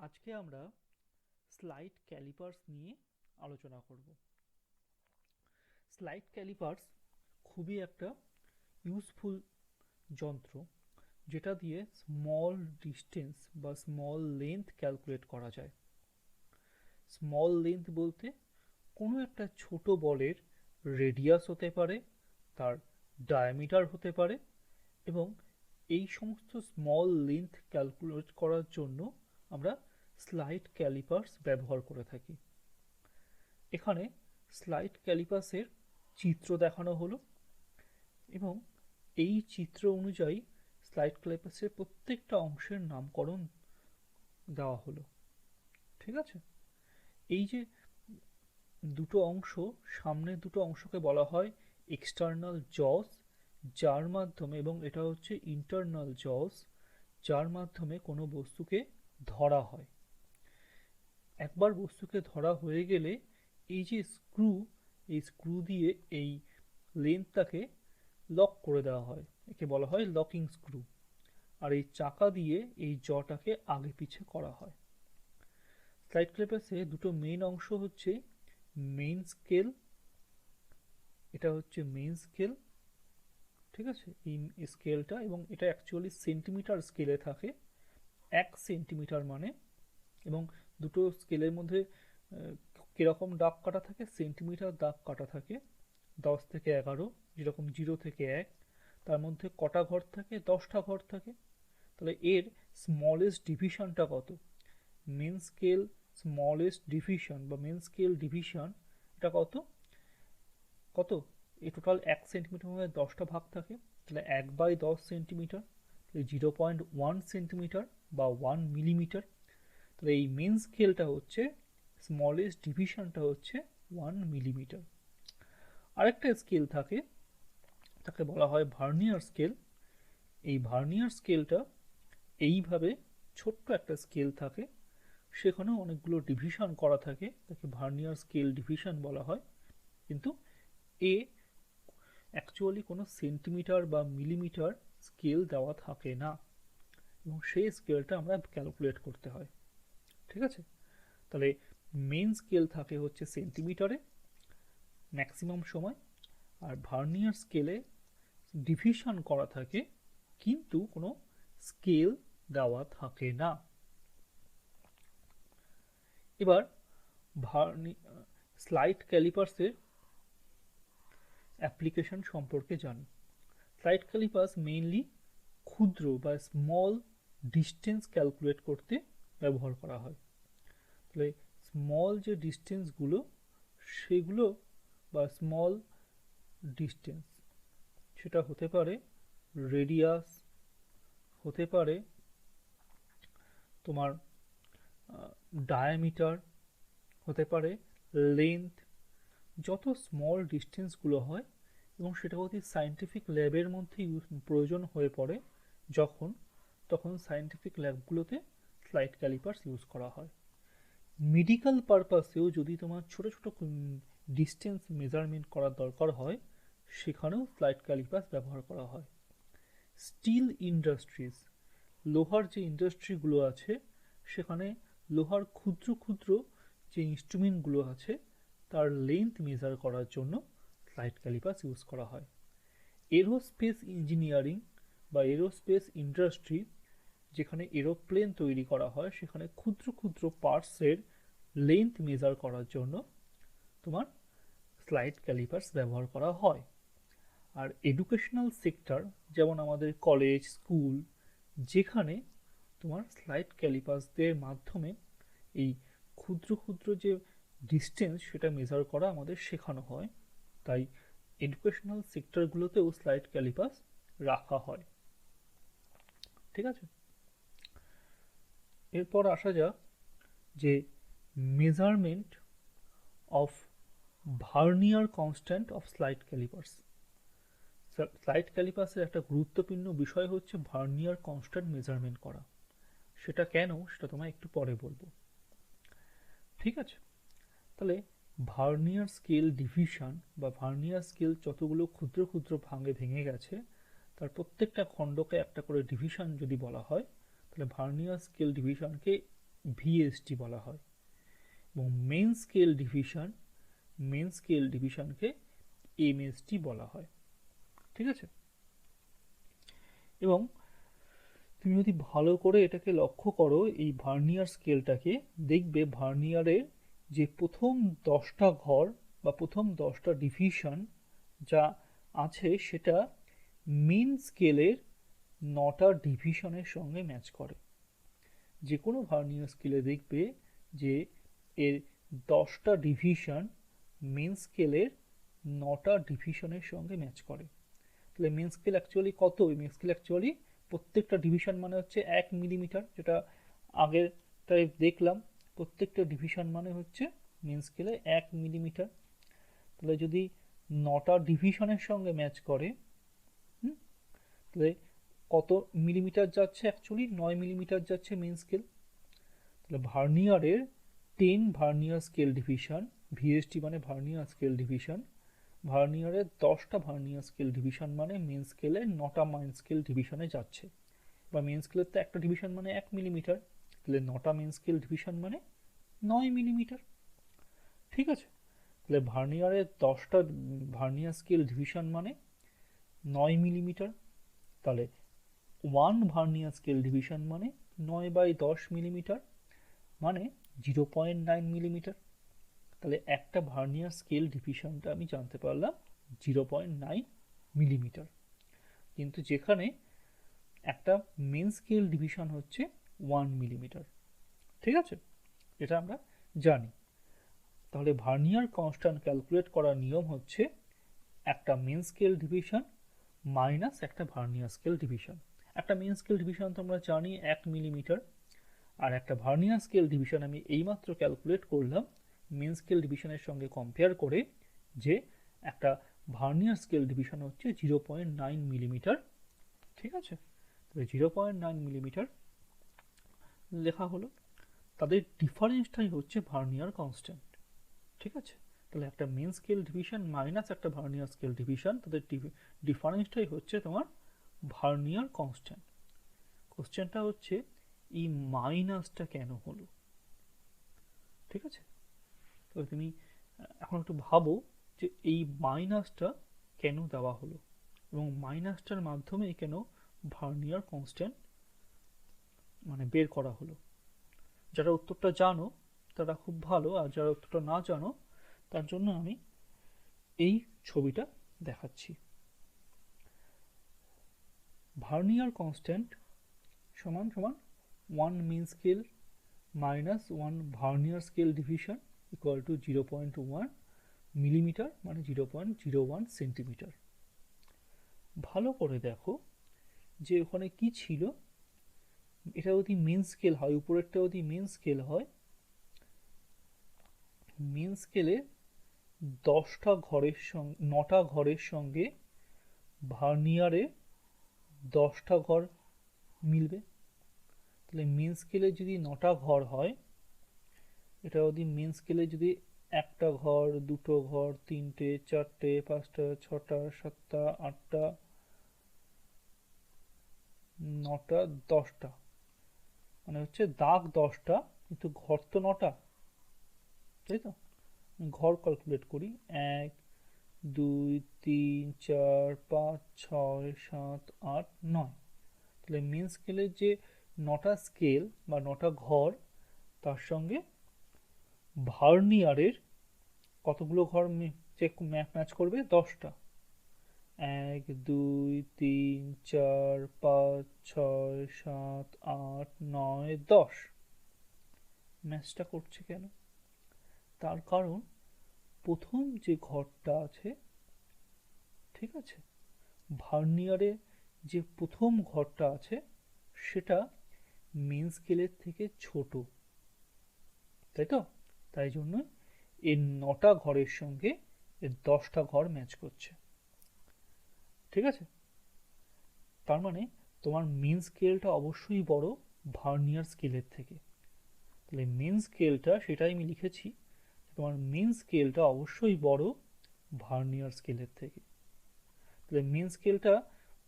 আজকে আমরা slide callipers নিয়ে আলোচনা করব। স্লাইড ক্যালিপার্স খুবই একটা ইউজফুল যন্ত্র, যেটা দিয়ে স্মল ডিস্টেন্স বা স্মল লেন্থ ক্যালকুলেট করা যায়। স্মল লেন্থ বলতে কোনো একটা ছোট বলের রেডিয়াস হতে পারে, তার ডায়ামিটার হতে পারে, এবং এই সমস্ত স্মল লেন্থ ক্যালকুলেট করার জন্য আমরা স্লাইড ক্যালিপার্স ব্যবহার করে থাকি। এখানে স্লাইড ক্যালিপাসের চিত্র দেখানো হলো এবং এই চিত্র অনুযায়ী স্লাইড ক্যালিপাসের প্রত্যেকটা অংশের নামকরণ দেওয়া হলো। ঠিক আছে, এই যে দুটো অংশ, সামনের দুটো অংশকে বলা হয় এক্সটার্নাল জস, যার মাধ্যমে, এবং এটা হচ্ছে ইন্টারনাল জস, যার মাধ্যমে কোনো বস্তুকে ধরা হয়। একবার বস্তুকে ধরা হয়ে গেলে এই যে স্ক্রু, এই স্ক্রু দিয়ে এই লেন্থটাকে লক করে দেওয়া হয়, একে বলা হয় লকিং স্ক্রু। আর এই চাকা দিয়ে এই জটাকে আগে পিছে করা হয়। স্লাইড ক্লিপার্সে দুটো মেইন অংশ হচ্ছে মেইন স্কেল, এটা হচ্ছে মেইন স্কেল। ঠিক আছে, এই স্কেলটা, এবং এটা অ্যাকচুয়ালি সেন্টিমিটার স্কেলে থাকে, 1 সেন্টিমিটার মানে। এবং দুটো স্কেলের মধ্যে কিরকম দাগ কাটা থাকে, সেন্টিমিটার দাগ কাটা থাকে 10 থেকে 11, যেরকম 0 থেকে 1, তার মধ্যে কটা ঘর থাকে, 10টা ঘর থাকে। তাহলে এর স্মলেস্ট ডিভিশনটা কত? মেন স্কেল স্মলেস্ট ডিভিশন বা মেন স্কেল ডিভিশন, এটা কত কত এই টোটাল 1 সেন্টিমিটার মধ্যে 10টা ভাগ থাকে, তাহলে 1/10 সেন্টিমিটার, 0.1 সেন্টিমিটার বা 1 মিলিমিটার। তাহলে এই মেন স্কেলটা হচ্ছে, স্মলেস্ট ডিভিশনটা হচ্ছে 1 মিলিমিটার। আরেকটা স্কেল থাকে, তাকে বলা হয় ভার্নিয়ার স্কেল। এই ভার্নিয়ার স্কেলটা এইভাবে ছোট্ট একটা স্কেল থাকে, সেখানেও অনেকগুলো ডিভিশন করা থাকে, তাকে ভার্নিয়ার স্কেল ডিভিশন বলা হয়। কিন্তু এ অ্যাকচুয়ালি কোনো সেন্টিমিটার বা মিলিমিটার স্কেল দেওয়া থাকে না, এবং সেই স্কেলটা আমরা ক্যালকুলেট করতে হয়। ঠিক আছে, তাহলে মেন স্কেল থাকে হচ্ছে সেন্টিমিটারে ম্যাক্সিমাম সময়, আর ভার্নিয়ার স্কেলে ডিভিশন করা থাকে কিন্তু কোনো স্কেল দেওয়া থাকে না। এবার ভার্নি স্লাইড ক্যালিপার্সের অ্যাপ্লিকেশন সম্পর্কে জানি। স্লাইড ক্যালিপার্স মেইনলি ক্ষুদ্র বা স্মল ডিস্টেন্স ক্যালকুলেট করতে ব্যবহার করা হয়। তাহলে স্মল যে ডিস্টেন্সগুলো, সেগুলো বা স্মল ডিস্টেন্স, সেটা হতে পারে রেডিয়াস, হতে পারে তোমার ডায়ামিটার, হতে পারে লেন্থ। যত স্মল ডিস্টেন্সগুলো হয়, এবং সেটা যদি সায়েন্টিফিক ল্যাবের মধ্যে প্রয়োজন হয়ে পড়ে যখন, তখন সায়েন্টিফিক ল্যাবগুলোতে স্লাইড ক্যালিপার্স ইউজ করা হয়। মেডিকেল পারপাসেও যদি তোমার ছোট ছোট ডিস্টেন্স মেজারমেন্ট করার দরকার হয়, সেখানেও স্লাইড ক্যালিপার্স ব্যবহার করা হয়। স্টিল ইন্ডাস্ট্রিজ, লোহার যে ইন্ডাস্ট্রিগুলো আছে, সেখানে লোহার ক্ষুদ্র ক্ষুদ্র যে ইনস্ট্রুমেন্টগুলো আছে, তার লেন্থ মেজার করার জন্য স্লাইড ক্যালিপার্স ইউজ করা হয়। এরোস্পেস ইঞ্জিনিয়ারিং বা এরোস্পেস ইন্ডাস্ট্রি, যেখানে এরোপ্লেন তৈরি করা হয়, সেখানে ক্ষুদ্র ক্ষুদ্র পার্টসের লেন্থ মেজার করার জন্য তোমার স্লাইড ক্যালিপার্স ব্যবহার করা হয়। আর এডুকেশনাল সেক্টর, যেমন আমাদের কলেজ, স্কুল, যেখানে তোমার স্লাইড ক্যালিপার্সদের মাধ্যমে এই ক্ষুদ্র ক্ষুদ্র যে ডিস্টেন্স, সেটা মেজার করা আমাদের শেখানো হয়, তাই এডুকেশনাল সেক্টরগুলোতেও স্লাইড ক্যালিপার্স রাখা হয়। ঠিক আছে, এরপর আসা যাক যে measurement of vernier constant of slide calipers. Slide ক্যালিপার্সের একটা গুরুত্বপূর্ণ বিষয় হচ্ছে ভার্নিয়ার কনস্ট্যান্ট মেজারমেন্ট করা। সেটা কেন, সেটা তোমায় একটু পরে বলবো। ঠিক আছে, তাহলে ভার্নিয়ার স্কেল ডিভিশন বা ভার্নিয়ার স্কেল যতগুলো ক্ষুদ্র ক্ষুদ্র ভাঙে ভেঙে গেছে, তার প্রত্যেকটা খণ্ডকে একটা করে ডিভিশন যদি বলা হয়, তাহলে ভার্নিয়ার স্কেল ডিভিশনকে ভিএসটি বলা হয়, এবং মেন স্কেল ডিভিশনকে এমএসটি বলা হয়। ঠিক আছে, এবং তুমি যদি ভালো করে এটাকে লক্ষ্য করো এই ভার্নিয়ার স্কেলটাকে, দেখবে ভার্নিয়ারের যে প্রথম 10টা ঘর বা প্রথম 10টা ডিভিশন যা আছে সেটা মেন স্কেলের 9টা ডিভিশনের সঙ্গে ম্যাচ করে। যে কোনো ভার্নিয়ার স্কেলে দেখবে যে এর 10টা ডিভিশন মেন স্কেলের 9টা ডিভিশনের সঙ্গে ম্যাচ করে। তাহলে মেন স্কেল অ্যাকচুয়ালি কত? মেন স্কেল অ্যাকচুয়ালি প্রত্যেকটা ডিভিশন মানে হচ্ছে 1 মিলিমিটার, যেটা আগেরটায় দেখলাম। প্রত্যেকটা ডিভিশন মানে হচ্ছে মেন স্কেলে 1 মিলিমিটার। তাহলে যদি 9টা ডিভিশনের সঙ্গে ম্যাচ করে, তাহলে কত মিলিমিটার যাচ্ছে? অ্যাকচুয়ালি 9 মিলিমিটার যাচ্ছে মেন স্কেল। তাহলে ভার্নিয়ারের 10 ভার্নিয়ার স্কেল ডিভিশন, ভিএসটি মানে ভার্নিয়ার স্কেল ডিভিশন, ভার্নিয়ারের 10টা ভার্নিয়ার স্কেল ডিভিশন মানে মেন স্কেলের 9টা মেন স্কেল ডিভিশনে যাচ্ছে। বা মেন স্কেলের তো একটা ডিভিশন মানে 1 মিলিমিটার, তাহলে 9টা মেন স্কেল ডিভিশন মানে 9 মিলিমিটার। ঠিক আছে, তাহলে ভার্নিয়ারের 10টা ভার্নিয়ার স্কেল ডিভিশন মানে 9 মিলিমিটার। তাহলে 1 ভার্নিয়ার স্কেল ডিভিশন মানে 9/10 মিলিমিটার, মানে 0.9 মিলিমিটার। তাহলে একটা ভার্নিয়ার স্কেল ডিভিশনটা আমি জানতে পারলাম 0.9 মিলিমিটার। কিন্তু যেখানে একটা মেন স্কেল ডিভিশন হচ্ছে 1 মিলিমিটার। ঠিক আছে, এটা আমরা জানি। তাহলে ভার্নিয়ার কনস্ট্যান্ট ক্যালকুলেট করার নিয়ম হচ্ছে একটা মেন স্কেল ডিভিশন মাইনাস একটা ভার্নিয়ার স্কেল ডিভিশন। একটা মেন স্কেল ডিভিশন তো আমরা জানি 1 মিলিমিটার, আর একটা ভার্নিয়ার স্কেল ডিভিশন আমি এইমাত্র ক্যালকুলেট করলাম মেন স্কেল ডিভিশনের সঙ্গে কম্পেয়ার করে, যে একটা ভার্নিয়ার স্কেল ডিভিশন হচ্ছে 0.9 মিলিমিটার। ঠিক আছে, তাহলে 0.9 মিলিমিটার লেখা হলো। তাদের ডিফারেন্সটাই হচ্ছে ভার্নিয়ার কনস্ট্যান্ট। ঠিক আছে, তাহলে একটা মেন স্কেল ডিভিশন মাইনাস একটা ভার্নিয়ার স্কেল ডিভিশন, তাদের ডিফারেন্সটাই হচ্ছে তোমার ভার্নিয়ার কনস্ট্যান্ট। কোশ্চেনটা হচ্ছে এই মাইনাসটা কেন হলো? ঠিক আছে, তো তুমি এখন একটু ভাবো যে এই মাইনাসটা কেন দেওয়া হলো, এবং মাইনাসটার মাধ্যমে কেন ভার্নিয়ার কনস্ট্যান্ট মানে বের করা হলো। যারা উত্তরটা জানো তারা খুব ভালো, আর যারা উত্তরটা না জানো তার জন্য আমি এই ছবিটা দেখাচ্ছি। ভার্নিয়ার কনস্ট্যান্ট সমান সমান 1 main scale minus 1 vernier scale division equal to 0.1 millimetre, মানে 0.01 সেন্টিমিটার। ভালো করে দেখো যে ওখানে কি ছিল। এটা যদি মেন স্কেল হয়, উপরেরটা যদি মেন স্কেল হয়, মেন স্কেলে 9টা ঘরের সঙ্গে ভার্নিয়ারে 10টা ঘর মিলবে। তাহলে মেন স্কেলে যদি 9টা ঘর হয়, এটা যদি মেন স্কেলে যদি একটা ঘর, দুটো ঘর, তিনটে, চারটে, পাঁচটা, ছটা, সাতটা, আটটা, 9টা, 10টা, মানে হচ্ছে দাগ 10টা কিন্তু ঘর তো 9টা, তাই তো? ঘর ক্যালকুলেট করি, 1 2 3 4 5 6 7 8 9। তাহলে মেন স্কেলের যে 9টা স্কেল বা 9টা ঘর, তার সঙ্গে ভার্নিয়ারের কতগুলো ঘর ম্যাচ করবে? 10টা। 1 2 3 4 5 6 7 8 9 10 ম্যাচটা করছে কেন? তার কারণ প্রথম যে ঘরটা আছে, ঠিক আছে, ভার্নিয়ারে যে প্রথম ঘরটা আছে সেটা মেন স্কেলের থেকে ছোট, তাই তো? তাই জন্য এর 9টা ঘরের সঙ্গে এর 10টা ঘর ম্যাচ করছে। ঠিক আছে, তার মানে তোমার মেন স্কেলটা অবশ্যই বড় ভার্নিয়ার স্কেলের থেকে। তাহলে মেন স্কেলটা, সেটাই আমি লিখেছি, তোমার মেন স্কেলটা অবশ্যই বড় ভার্নিয়ার স্কেলের থেকে। তাহলে মেন স্কেলটা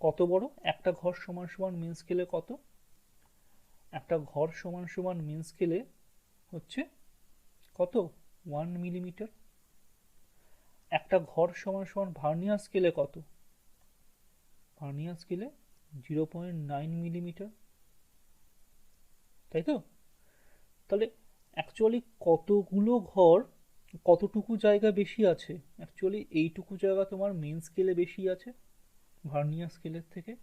কত বড়? একটা ঘর সমান সমান মেন স্কেলে কত? একটা ঘর সমান সমান মেন স্কেলে হচ্ছে কত, 1 মিলিমিটার। একটা ঘর সমান সমান ভার্নিয়ার স্কেলে কত, ভার্নিয়ার স্কেলে 0.9 মিলিমিটার, তাই তো? তাহলে অ্যাকচুয়ালি কতগুলো ঘর কতটুকু জায়গা বেশি আছে, অ্যাকচুয়ালি এইটুকু জায়গা তোমার মেন স্কেলে বেশি আছে ভার্নিয়ার স্কেলের থেকে।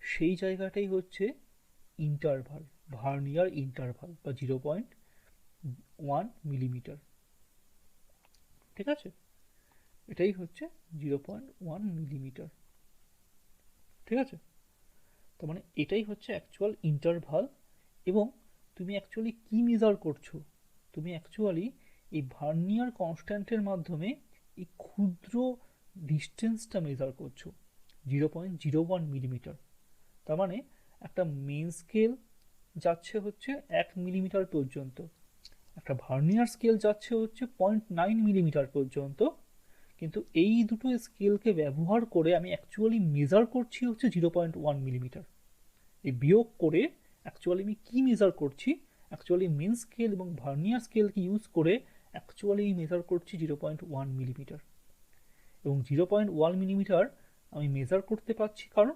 সেই জায়গাটাই হচ্ছে ইন্টারভাল, ভার্নিয়ার ইন্টারভাল বা 0.1 মিলিমিটার। ঠিক আছে, এটাই হচ্ছে 0.1 মিলিমিটার। ঠিক আছে, তার মানে এটাই হচ্ছে অ্যাকচুয়াল ইন্টারভাল। এবং তুমি অ্যাকচুয়ালি কি মেজার করছো, তুমি অ্যাকচুয়ালি এই ভার্নিয়ার কনস্ট্যান্টের মাধ্যমে এই ক্ষুদ্র ডিস্টেন্সটা মেজার করছো, 0.01 মিলিমিটার। তার মানে একটা মেন স্কেল যাচ্ছে হচ্ছে 1 মিলিমিটার পর্যন্ত, একটা ভার্নিয়ার স্কেল যাচ্ছে হচ্ছে 0.9 মিলিমিটার পর্যন্ত। কিন্তু এই দুটো স্কেলকে ব্যবহার করে আমি অ্যাকচুয়ালি মেজার করছি হচ্ছে 0.1 মিলিমিটার। এই বিয়োগ করে অ্যাকচুয়ালি আমি কি মেজার করছি, অ্যাকচুয়ালি মেন স্কেল এবং ভার্নিয়ার স্কেলকে ইউজ করে অ্যাকচুয়ালি মেজার করছি 0.1 মিলিমিটার। এবং 0.1 মিলিমিটার আমি মেজার করতে পারছি কারণ,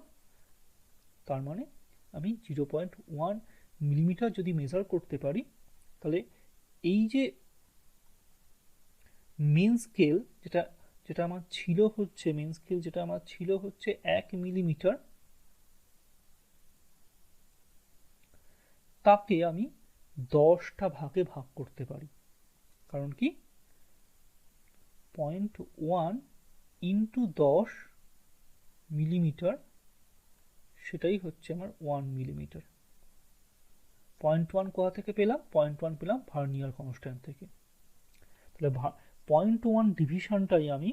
তার মানে আমি 0.1 মিলিমিটার যদি মেজার করতে পারি, তাহলে এই যে মেন স্কেল যেটা যেটা আমার ছিল হচ্ছে, মেন স্কেল যেটা আমার ছিল হচ্ছে 1 মিলিমিটার, তাকে আমি 10টা ভাগে ভাগ করতে পারি। কারণ কি, 0.1 × 10 মিলিমিটার, সেটাই হচ্ছে আমার 1 মিলিমিটার। 0.1 কোথা থেকে পেলাম, 0.1 পেলাম ভার্নিয়ার কনস্ট্যান্ট থেকে। তাহলে 0.1 ডিভিশনটাই আমি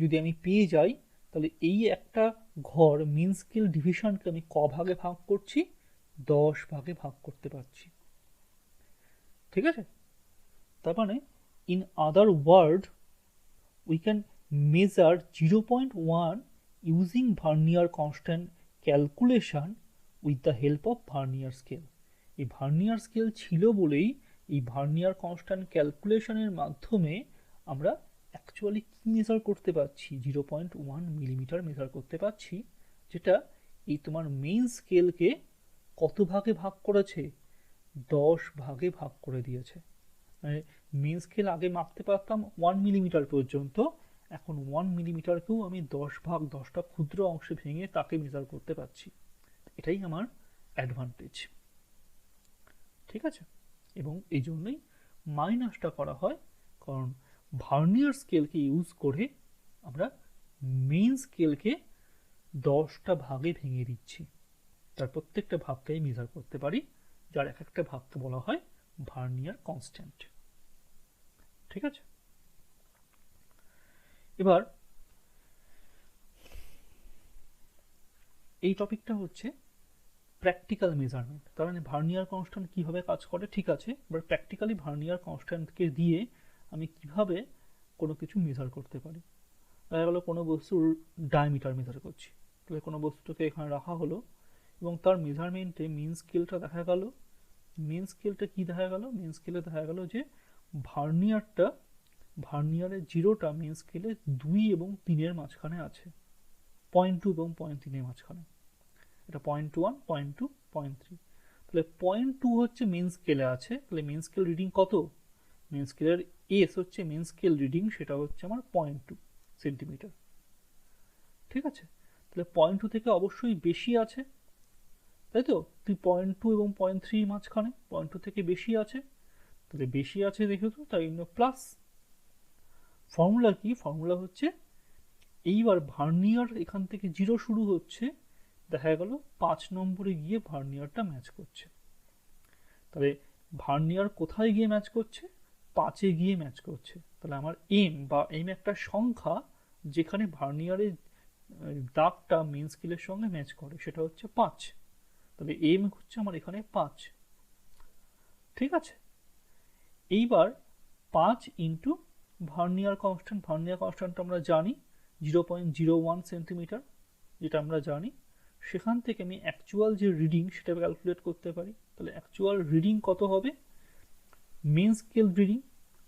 যদি আমি পেয়ে যাই, তাহলে এই একটা ঘর মেন স্কেল ডিভিশনকে আমি ক ভাগে ভাগ করছি, 10 ভাগে ভাগ করতে পারছি। ঠিক আছে, তার মানে in other word we can measure 0.1 using Vernier constant calculation with the help of Vernier scale. এই ভার্নিয়ার স্কেল ছিল বলেই এই ভার্নিয়ার কনস্ট্যান্ট ক্যালকুলেশনের মাধ্যমে আমরা অ্যাকচুয়ালি কি মেজার করতে পারছি, 0.1 মিলিমিটার মেজার করতে পারছি, যেটা এই তোমার মেইন স্কেলকে কত ভাগে ভাগ করেছে, 10 ভাগে ভাগ করে দিয়েছে। মানে মেন স্কেল আগে মাপতে পারতাম 1 মিলিমিটার পর্যন্ত, এখন 1 মিলিমিটারকেও আমি 10 ভাগ, 10টা ক্ষুদ্র অংশে ভেঙে তাকে মেজার করতে পারছি। এটাই আমার অ্যাডভান্টেজ। ঠিক আছে, এবং এই জন্যই মাইনাসটা করা হয়, কারণ ভার্নিয়ার স্কেলকে ইউজ করে আমরা মেইন স্কেলকে 10টা ভাগে ভেঙে দিচ্ছি, তার প্রত্যেকটা ভাগকেই মেজার করতে পারি, যার এক একটা ভাগকে বলা হয় ভার্নিয়ার কনস্ট্যান্ট। ঠিক আছে, এবার এই টপিকটা হচ্ছে প্র্যাকটিক্যাল মেজারমেন্ট। তার মানে ভার্নিয়ার কনস্ট্যান্ট কিভাবে কাজ করে, ঠিক আছে, এবার প্র্যাকটিক্যালি ভার্নিয়ার কনস্ট্যান্টকে দিয়ে আমি কিভাবে কোনো কিছু মেজার করতে পারি। দেখা গেলো কোনো বস্তুর ডায়ামিটার মেজার করছি, তাহলে কোনো বস্তুকে এখানে রাখা হলো এবং তার মেজারমেন্টে মেন স্কেলটা দেখা গেল, মেন স্কেলটা কি দেখা গেল, মেন স্কেলে দেখা গেল যে ভার্নিয়ারের জিরোটা মেন স্কেলে 2 এবং 3-এর মাঝখানে আছে, 0.2 এবং 0.3-এর মাঝখানে, এটা 0.1, 0.2, 0.3। তাহলে 0.2 হচ্ছে মেন স্কেলে আছে, তাহলে মেন স্কেল রিডিং কত, মেন স্কেলের এস হচ্ছে মেন স্কেল রিডিং, সেটা হচ্ছে আমার 0.2 সেন্টিমিটার। ঠিক আছে, তাহলে 0.2 থেকে অবশ্যই বেশি আছে, তাই তো, তুই 0.2 এবং 0.3 মাঝখানে, 0.2 থেকে বেশি আছে, তাহলে বেশি আছে যেহেতু তাই জন্য প্লাস। ফর্মুলা কি, ফর্মুলা হচ্ছে এইবার ভার্নিয়ার এখান থেকে 0 শুরু হচ্ছে, দেখা গেল 5 নম্বরে গিয়ে ভার্নিয়ারটা ম্যাচ করছে, তাহলে ভার্নিয়ার কোথায় গিয়ে ম্যাচ করছে, 5-এ গিয়ে ম্যাচ করছে। তাহলে আমার এম একটা সংখ্যা যেখানে ভার্নিয়ারের দাগটা মেন স্কেলের সঙ্গে ম্যাচ করে, সেটা হচ্ছে 5। তাহলে এম হচ্ছে আমার এখানে 5। ঠিক আছে, এইবার 5 ইন্টু ভার্নিয়ার কনস্ট্যান্ট আমরা জানি 0.01 সেন্টিমিটার, যেটা আমরা জানি, সেখান থেকে আমি অ্যাকচুয়াল যে রিডিং সেটা ক্যালকুলেট করতে পারি। তাহলে অ্যাকচুয়াল রিডিং কত হবে, মেন স্কেল রিডিং,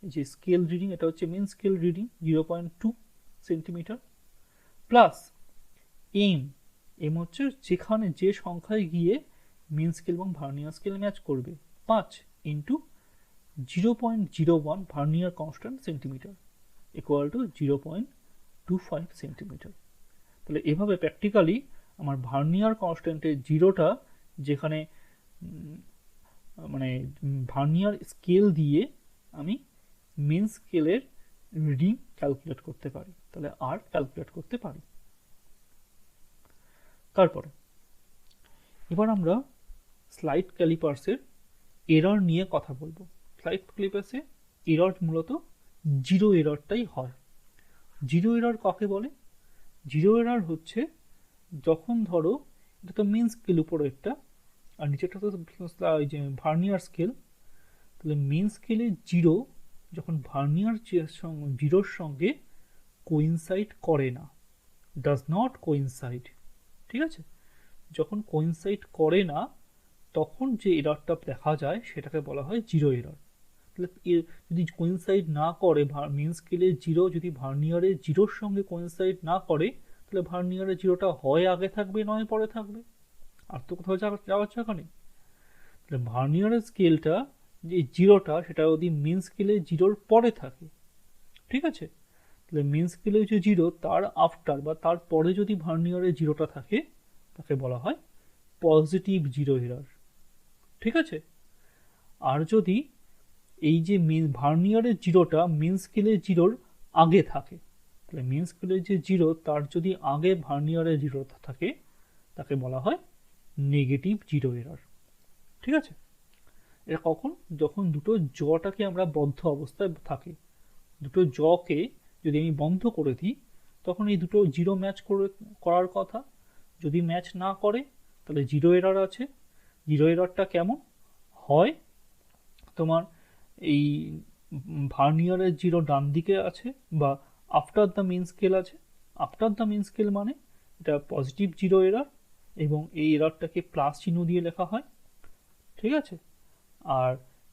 যে স্কেল রিডিং এটা হচ্ছে main scale reading 0.2 centimetre, plus M, M হচ্ছে যেখানে যে সংখ্যায় গিয়ে মেন স্কেল এবং ভার্নিয়ার স্কেল ম্যাচ করবে, 5 into 0.01 vernier constant centimetre equal to 0.25 centimetre. তাহলে এভাবে প্র্যাকটিক্যালি আমার ভার্নিয়ার কনস্ট্যান্টের জিরোটা, যেখানে মানে ভার্নিয়ার স্কেল দিয়ে আমি মেন স্কেলের রিডিং ক্যালকুলেট করতে পারি, তাহলে আর ক্যালকুলেট করতে পারি। তারপরে এবার আমরা স্লাইড ক্যালিপার্সের এরর নিয়ে কথা বলবো। স্লাইড ক্যালিপার্সে এরর মূলত জিরো এররটাই হয়। জিরো এরর কাকে বলে? জিরো এরর হচ্ছে যখন ধরো এটা তো মেন স্কেল উপরে একটা, আর নিচেটা তো যে ভার্নিয়ার স্কেল, তাহলে মেন স্কেলে জিরো যখন ভার্নিয়ার জিরোর সঙ্গে কোইনসাইড করে না, ডাজ নট কোইনসাইড, ঠিক আছে, যখন কোইনসাইড করে না তখন যে এররটা দেখা যায় সেটাকে বলা হয় জিরো এরর। তাহলে যদি কোইনসাইড না করে, মেন স্কেলে জিরো যদি ভার্নিয়ারের জিরোর সঙ্গে কোইনসাইড না করে, তাহলে ভার্নিয়ারের জিরোটা হয় আগে থাকবে নয় পরে থাকবে, আর তো কোথাও যাওয়ার জায়গা নেই। তাহলে ভার্নিয়ারের স্কেলটা যে জিরোটা সেটা যদি মেন স্কেলে জিরোর পরে থাকে, ঠিক আছে, তাহলে মেন স্কেলে যে জিরো তার আফটার বা তার পরে যদি ভার্নিয়ারের জিরোটা থাকে তাকে বলা হয় পজিটিভ জিরো এরর, ঠিক আছে। আর যদি এই যে মেন ভার্নিয়ারের জিরোটা মেন স্কেলের জিরোর আগে থাকে, তাহলে মেন স্কেলের যে জিরো তার যদি আগে ভার্নিয়ারের জিরো থাকে তাকে বলা হয় নেগেটিভ জিরো এরর, ঠিক আছে। এটা কখন? যখন দুটো জটাকে আমরা বদ্ধ অবস্থায় থাকে, দুটো জকে যদি আমি বন্ধ করে দিই তখন এই দুটো জিরো ম্যাচ করার কথা, যদি ম্যাচ না করে তাহলে জিরো এরর আছে। জিরো এররটা কেমন হয়, তোমার এই ভার্নিয়ারের জিরো ডান দিকে আছে বা আফটার দ্য মেন স্কেল আছে। আফটার দ্য মেন স্কেল মানে এটা পজিটিভ জিরো এরর এবং এই এররটাকে প্লাস চিহ্ন দিয়ে লেখা হয়, ঠিক আছে। আর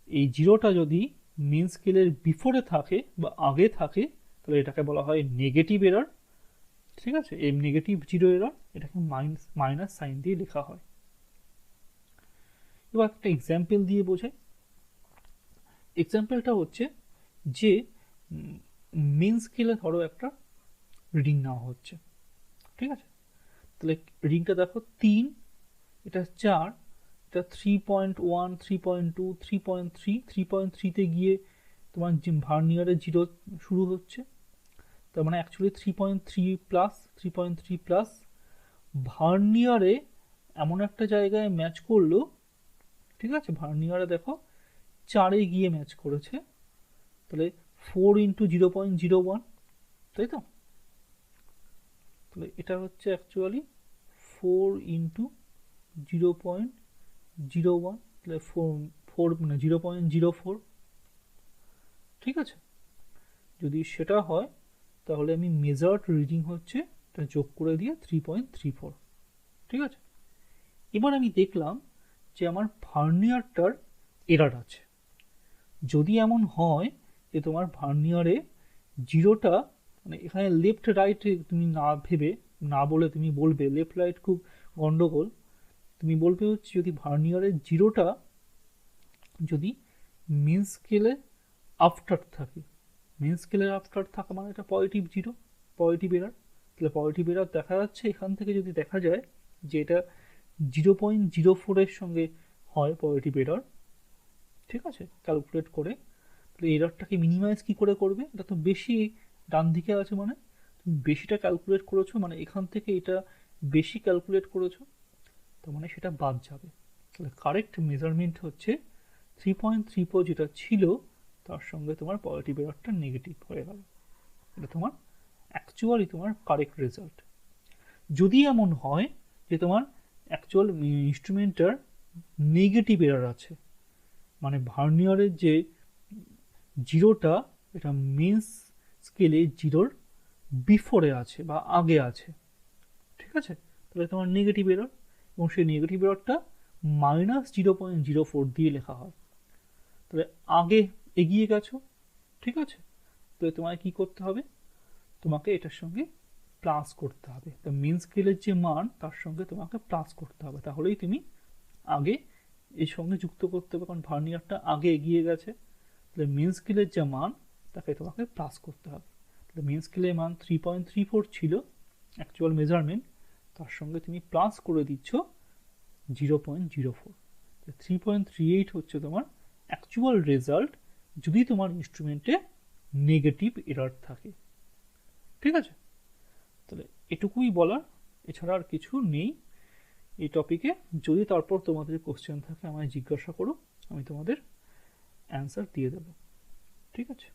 এই জিরোটা যদি মেন স্কেলের বিফোরে থাকে বা আগে থাকে তাহলে এটাকে বলা হয় নেগেটিভ এরর, ঠিক আছে। এই নেগেটিভ জিরো এরর এটাকে মাইনাস সাইন দিয়ে লেখা হয়। এবার একটা এক্সাম্পল দিয়ে বোঝাই। এক্সাম্পলটা হচ্ছে যে মেন স্কেলে ধরো একটা রিডিং নেওয়া হচ্ছে, ঠিক আছে। তাহলে রিডিংটা দেখো 3, এটা 4, এটা 3.1, 3.2, 3.3, 3.3তে গিয়ে তোমার যে ভার্নিয়ারের জিরো শুরু হচ্ছে, তার মানে অ্যাকচুয়ালি 3.3 প্লাস 3.3 প্লাস ভার্নিয়ারে এমন একটা জায়গায় ম্যাচ করলো, ঠিক আছে। ভার্নিয়ারে দেখো 4-এ গিয়ে ম্যাচ করেছে, তাহলে 4 ইন্টু 0.01, তাই তো। তাহলে এটা হচ্ছে অ্যাকচুয়ালি 4 ইন্টু 0.01, তাহলে 4 মানে 0.04, ঠিক আছে। যদি সেটা হয় তাহলে আমি মেজার্ড রিডিং হচ্ছে এটা যোগ করে দিয়ে 3.34, ঠিক আছে। এবার আমি দেখলাম যে আমার ভার্নিয়ারটার এরর আছে। যদি এমন হয় যে তোমার ভার্নিয়ারে জিরোটা মানে এখানে লেফট রাইট তুমি না ভেবে না বলে তুমি বলবে লেফট রাইট খুব গন্ডগোল, তুমি বলবে হচ্ছে যদি ভার্নিয়ারের জিরোটা যদি মেন স্কেলে আফটার থাকে, মেন স্কেলের আফটার থাকা মানে এটা পজিটিভ জিরো, পজিটিভ এরর। তাহলে পজিটিভ এরর দেখা যাচ্ছে এখান থেকে যদি দেখা যায় যে এটা 0.04-এর সঙ্গে হয় পজিটিভ এরর, ঠিক আছে, ক্যালকুলেট করে, তাহলে এররটাকে মিনিমাইজ কী করে করবে? এটা তো বেশি ডান দিকে আছে, মানে তুমি বেশিটা ক্যালকুলেট করেছো, মানে এখান থেকে এটা বেশি ক্যালকুলেট করেছো, তার মানে সেটা বাদ যাবে। তাহলে কারেক্ট মেজারমেন্ট হচ্ছে 3.34 যেটা ছিল তার সঙ্গে তোমার পজিটিভ এররটা নেগেটিভ হয়ে গেল, এটা তোমার অ্যাকচুয়ালি তোমার কারেক্ট রেজাল্ট। যদি এমন হয় যে তোমার অ্যাকচুয়াল ইনস্ট্রুমেন্টটার নেগেটিভ এরর আছে, মানে ভার্নিয়ারের যে জিরোটা এটা মেন স্কেলে জিরোর বিফোরে আছে বা আগে আছে, ঠিক আছে, তো তাহলে তোমার নেগেটিভ এরর, এবং সেই নেগেটিভ এররটা -0.04 দিয়ে লেখা হয়। তাহলে আগে এগিয়ে গেছো, ঠিক আছে, তাহলে তোমায় কি করতে হবে, তোমাকে এটার সঙ্গে প্লাস করতে হবে, তো মিন স্কেলের যে মান তার সঙ্গে তোমাকে প্লাস করতে হবে, তাহলেই তুমি আগে এর সঙ্গে যুক্ত করতে হবে, কারণ ভার্নিয়ারটা আগে এগিয়ে গেছে। তাহলে মিন স্কেলের যে মান তাকে তোমাকে প্লাস করতে হবে। তাহলে মিন স্কেলের মান 3.34 ছিল অ্যাকচুয়াল মেজারমেন্ট, তার সঙ্গে তুমি প্লাস করে দিচ্ছ 0.04। 3.38 হচ্ছে তোমার অ্যাকচুয়াল রেজাল্ট যদি তোমার ইনস্ট্রুমেন্টে নেগেটিভ এরর থাকে, ঠিক আছে। তাহলে এটুকুই বলার, এছাড়া আর কিছু নেই এই টপিকে। যদি তারপর তোমাদের কোশ্চেন থাকে আমায় জিজ্ঞাসা করো, আমি তোমাদের অ্যান্সার দিয়ে দেবো, ঠিক আছে।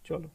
চলো।